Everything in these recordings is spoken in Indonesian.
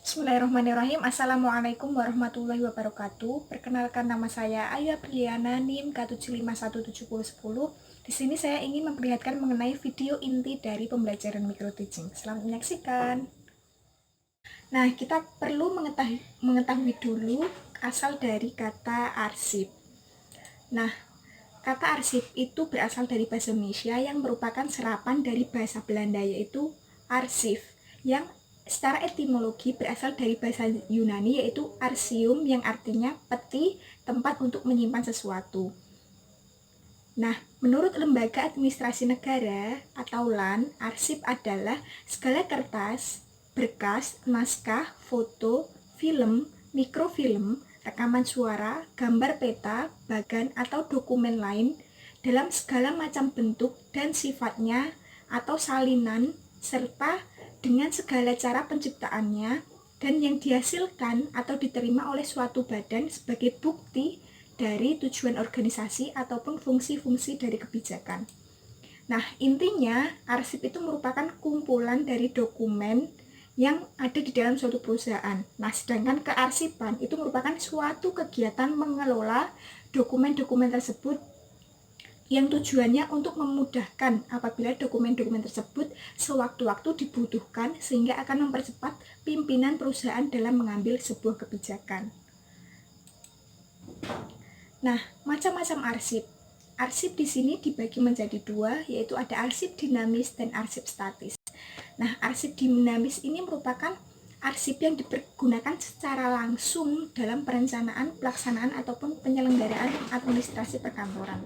Bismillahirrahmanirrahim. Assalamualaikum warahmatullahi wabarakatuh. Perkenalkan, nama saya Ayu Apriliana, NIM K75171010. Di sini saya ingin memperlihatkan mengenai video inti dari pembelajaran micro teaching. Selamat menyaksikan. Nah, kita perlu mengetahui dulu asal dari kata arsip. Nah, kata arsip itu berasal dari bahasa Indonesia yang merupakan serapan dari bahasa Belanda, yaitu arsif, yang secara etimologi berasal dari bahasa Yunani, yaitu arsium, yang artinya peti, tempat untuk menyimpan sesuatu. Nah, menurut Lembaga Administrasi Negara atau LAN, arsip adalah segala kertas, berkas, naskah, foto, film, mikrofilm, rekaman suara, gambar peta, bagan, atau dokumen lain dalam segala macam bentuk dan sifatnya atau salinan, serta dengan segala cara penciptaannya, dan yang dihasilkan atau diterima oleh suatu badan sebagai bukti dari tujuan organisasi ataupun fungsi-fungsi dari kebijakan. Nah, intinya arsip itu merupakan kumpulan dari dokumen yang ada di dalam suatu perusahaan. Nah, sedangkan kearsipan itu merupakan suatu kegiatan mengelola dokumen-dokumen tersebut yang tujuannya untuk memudahkan apabila dokumen-dokumen tersebut sewaktu-waktu dibutuhkan, sehingga akan mempercepat pimpinan perusahaan dalam mengambil sebuah kebijakan. Nah, macam-macam arsip. Arsip di sini dibagi menjadi dua, yaitu ada arsip dinamis dan arsip statis. Nah, arsip dinamis ini merupakan arsip yang dipergunakan secara langsung dalam perencanaan, pelaksanaan, ataupun penyelenggaraan administrasi perkantoran.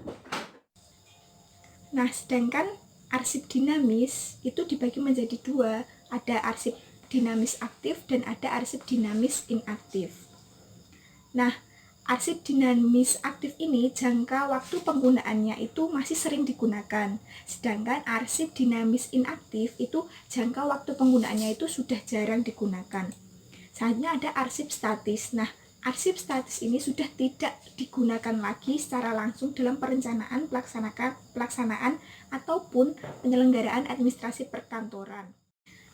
Nah, sedangkan arsip dinamis itu dibagi menjadi dua, ada arsip dinamis aktif dan ada arsip dinamis inaktif. Nah, arsip dinamis aktif ini jangka waktu penggunaannya itu masih sering digunakan, sedangkan arsip dinamis inaktif itu jangka waktu penggunaannya itu sudah jarang digunakan. Selanjutnya ada arsip statis. Nah, arsip statis ini sudah tidak digunakan lagi secara langsung dalam perencanaan, pelaksanaan ataupun penyelenggaraan administrasi perkantoran.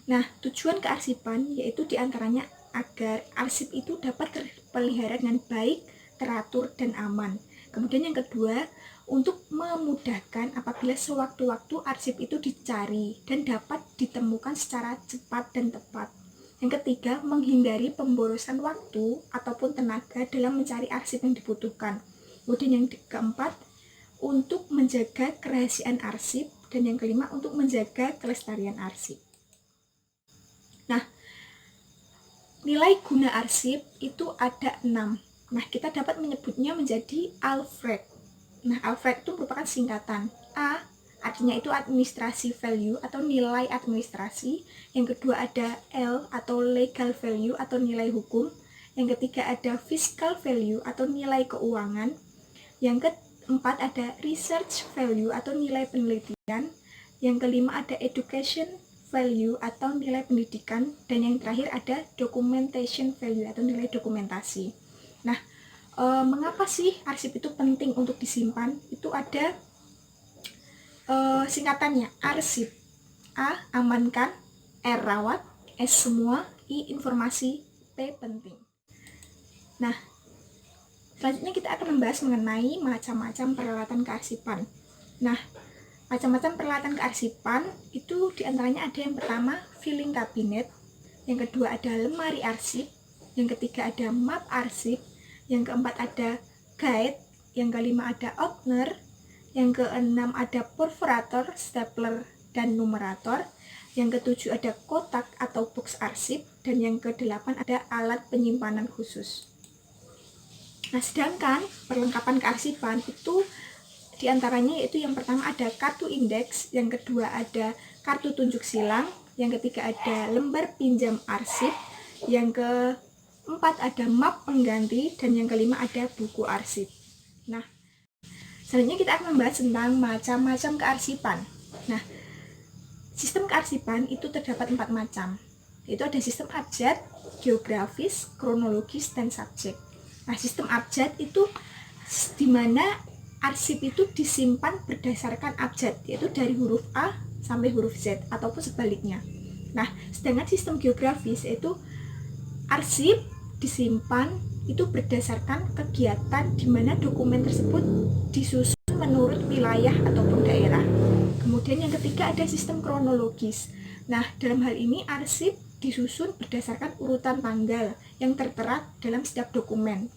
Nah, tujuan kearsipan yaitu diantaranya agar arsip itu dapat terpelihara dengan baik, teratur, dan aman. Kemudian yang kedua, untuk memudahkan apabila sewaktu-waktu arsip itu dicari dan dapat ditemukan secara cepat dan tepat. Yang ketiga, menghindari pemborosan waktu ataupun tenaga dalam mencari arsip yang dibutuhkan. Kemudian yang keempat, untuk menjaga kerahasiaan arsip, dan yang kelima, untuk menjaga kelestarian arsip. Nah, nilai guna arsip itu ada 6. Nah, kita dapat menyebutnya menjadi Alfred. Nah, Alfred itu merupakan singkatan. A artinya itu administrasi value atau nilai administrasi. Yang kedua ada L atau legal value atau nilai hukum. Yang ketiga ada fiscal value atau nilai keuangan. Yang keempat ada research value atau nilai penelitian. Yang kelima ada education value atau nilai pendidikan. Dan yang terakhir ada documentation value atau nilai dokumentasi. Nah, mengapa sih arsip itu penting untuk disimpan? Itu ada singkatannya. Arsip: A amankan, R rawat, S semua, I informasi, P penting. Nah, selanjutnya kita akan membahas mengenai macam-macam peralatan kearsipan. Nah, macam-macam peralatan kearsipan itu diantaranya ada yang pertama filing cabinet, yang kedua ada lemari arsip, yang ketiga ada map arsip, yang keempat ada guide, yang kelima ada opener, yang keenam ada perforator, stapler, dan numerator, yang ketujuh ada kotak atau box arsip, dan yang kedelapan ada alat penyimpanan khusus. Nah, sedangkan perlengkapan kearsipan itu diantaranya yaitu yang pertama ada kartu indeks, yang kedua ada kartu tunjuk silang, yang ketiga ada lembar pinjam arsip, yang keempat ada map pengganti, dan yang kelima ada buku arsip. Nah, selanjutnya kita akan membahas tentang macam-macam kearsipan. Nah, sistem kearsipan itu terdapat 4 macam, yaitu ada sistem abjad, geografis, kronologis, dan subjek. Nah, sistem abjad itu dimana arsip itu disimpan berdasarkan abjad, yaitu dari huruf A sampai huruf Z ataupun sebaliknya. Nah, sedangkan sistem geografis yaitu Arsip disimpan itu berdasarkan kegiatan di mana dokumen tersebut disusun menurut wilayah ataupun daerah. Kemudian yang ketiga ada sistem kronologis. Nah, dalam hal ini arsip disusun berdasarkan urutan tanggal yang tertera dalam setiap dokumen.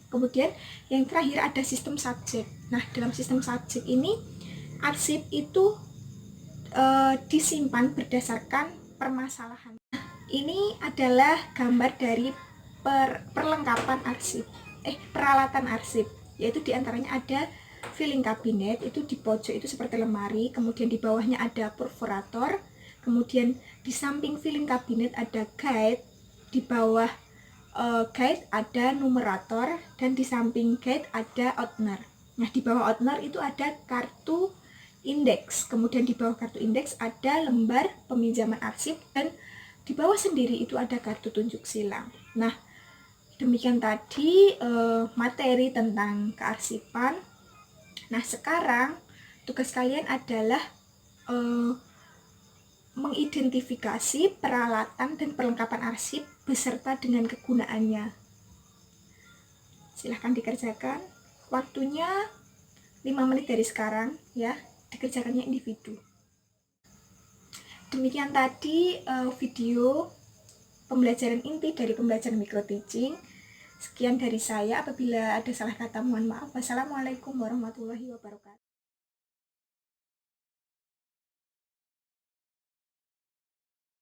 Kemudian yang terakhir ada sistem subjek. Nah, dalam sistem subjek ini arsip itu disimpan berdasarkan permasalahan. Ini adalah gambar dari perlengkapan arsip, peralatan arsip, yaitu diantaranya ada filing cabinet, itu di pojok itu seperti lemari, kemudian di bawahnya ada perforator, kemudian di samping filing cabinet ada guide, di bawah guide ada numerator, dan di samping guide ada opener. Nah, di bawah opener itu ada kartu indeks, kemudian di bawah kartu indeks ada lembar peminjaman arsip, dan di bawah sendiri itu ada kartu tunjuk silang. Nah, demikian tadi materi tentang kearsipan. Nah, sekarang tugas kalian adalah mengidentifikasi peralatan dan perlengkapan arsip beserta dengan kegunaannya. Silahkan dikerjakan. Waktunya 5 menit dari sekarang ya, dikerjakannya individu. Demikian tadi video pembelajaran inti dari pembelajaran micro teaching. Sekian dari saya, apabila ada salah kata mohon maaf. Wassalamualaikum warahmatullahi wabarakatuh.